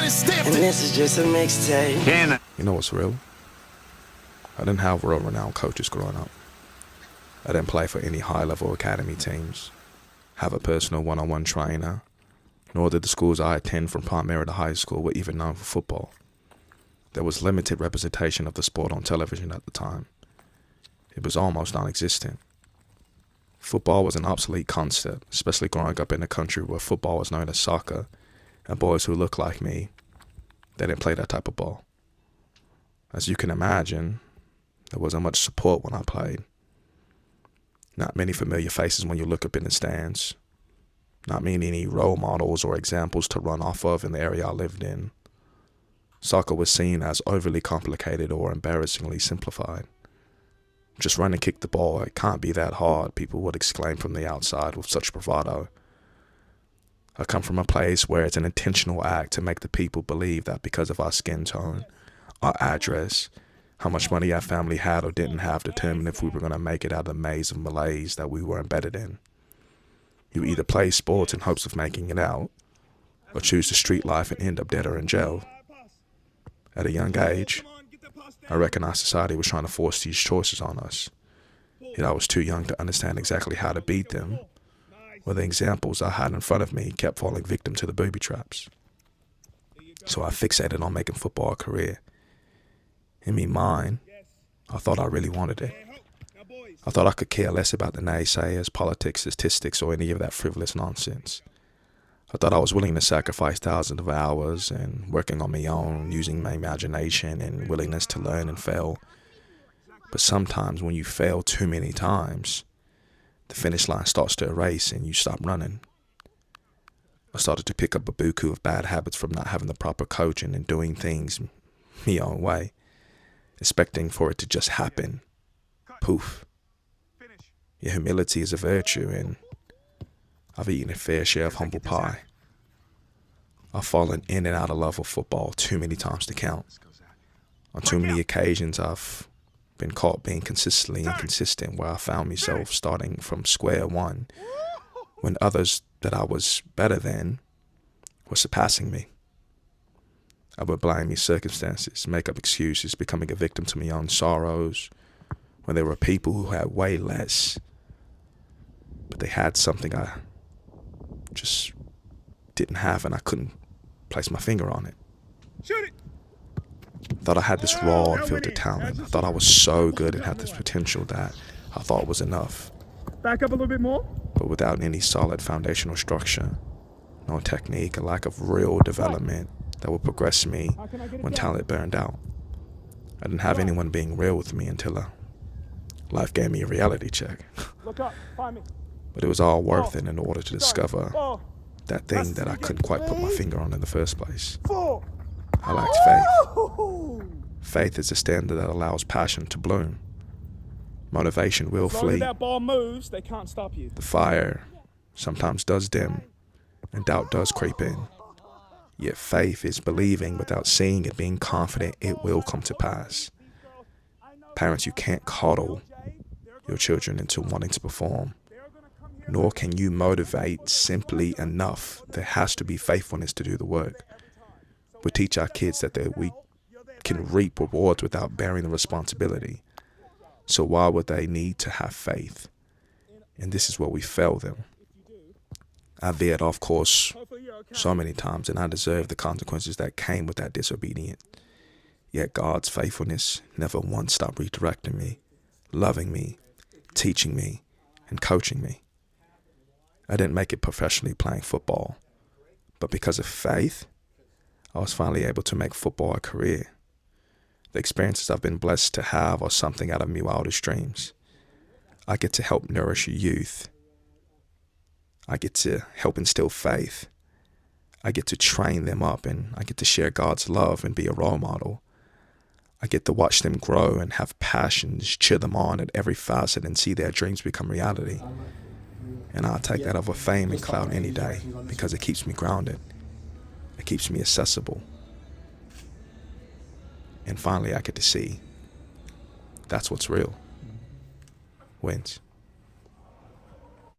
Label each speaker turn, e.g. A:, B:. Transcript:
A: And this is just a mixtape.
B: You know what's real? I didn't have world-renowned coaches growing up. I didn't play for any high-level academy teams, have a personal one-on-one trainer, nor did the schools I attend from primary to high school were even known for football. There was limited representation of the sport on television at the time. It was almost non-existent. Football was an obsolete concept, especially growing up in a country where football was known as soccer, and boys who looked like me, they didn't play that type of ball. As you can imagine, there wasn't much support when I played. Not many familiar faces when you look up in the stands. Not many role models or examples to run off of in the area I lived in. Soccer was seen as overly complicated or embarrassingly simplified. Just run and kick the ball, it can't be that hard, people would exclaim from the outside with such bravado. I come from a place where it's an intentional act to make the people believe that because of our skin tone, our address, how much money our family had or didn't have determined if we were going to make it out of the maze of malaise that we were embedded in. You either play sports in hopes of making it out, or choose the street life and end up dead or in jail. At a young age, I recognized society was trying to force these choices on us. Yet I was too young to understand exactly how to beat them, or the examples I had in front of me kept falling victim to the booby traps. So I fixated on making football a career. In me mind, I thought I really wanted it. I thought I could care less about the naysayers, politics, statistics, or any of that frivolous nonsense. I thought I was willing to sacrifice thousands of hours and working on my own, using my imagination and willingness to learn and fail. But sometimes when you fail too many times, the finish line starts to erase and you stop running. I started to pick up a buku of bad habits from not having the proper coaching and doing things my own way, expecting for it to just happen. Poof. Your humility is a virtue, and I've eaten a fair share of humble pie. I've fallen in and out of love with football too many times to count. On too many occasions, I've been caught being consistently inconsistent, where I found myself starting from square one when others that I was better than were surpassing me. I would blame these circumstances, make up excuses, becoming a victim to my own sorrows, when there were people who had way less, but they had something I just didn't have and I couldn't place my finger on it.
C: Shoot it!
B: I thought I had this raw and filtered talent. I thought I was so good and had this potential that I thought was enough.
C: Back up a little bit more.
B: But without any solid foundational structure, no technique, a lack of real development that would progress me when talent burned out. I didn't have anyone being real with me until life gave me a reality check.
C: Look up, find me.
B: But it was all worth it in order to discover that thing that I couldn't quite put my finger on in the first place. I lacked faith. Faith is a standard that allows passion to bloom. Motivation will flee.
C: If that ball moves, they can't stop you.
B: The fire sometimes does dim, and doubt does creep in. Yet faith is believing without seeing it, being confident it will come to pass. Parents, you can't coddle your children into wanting to perform, nor can you motivate simply enough. There has to be faithfulness to do the work. We teach our kids that we can reap rewards without bearing the responsibility. So why would they need to have faith? And this is where we fail them. I veered off course so many times, and I deserved the consequences that came with that disobedience. Yet God's faithfulness never once stopped redirecting me, loving me, teaching me, and coaching me. I didn't make it professionally playing football, but because of faith, I was finally able to make football a career. The experiences I've been blessed to have are something out of my wildest dreams. I get to help nourish youth. I get to help instill faith. I get to train them up, and I get to share God's love and be a role model. I get to watch them grow and have passions, cheer them on at every facet, and see their dreams become reality. And I'll take that over fame and clout any day, because it keeps me grounded. It keeps me accessible. And finally, I get to see that's what's real. Wins.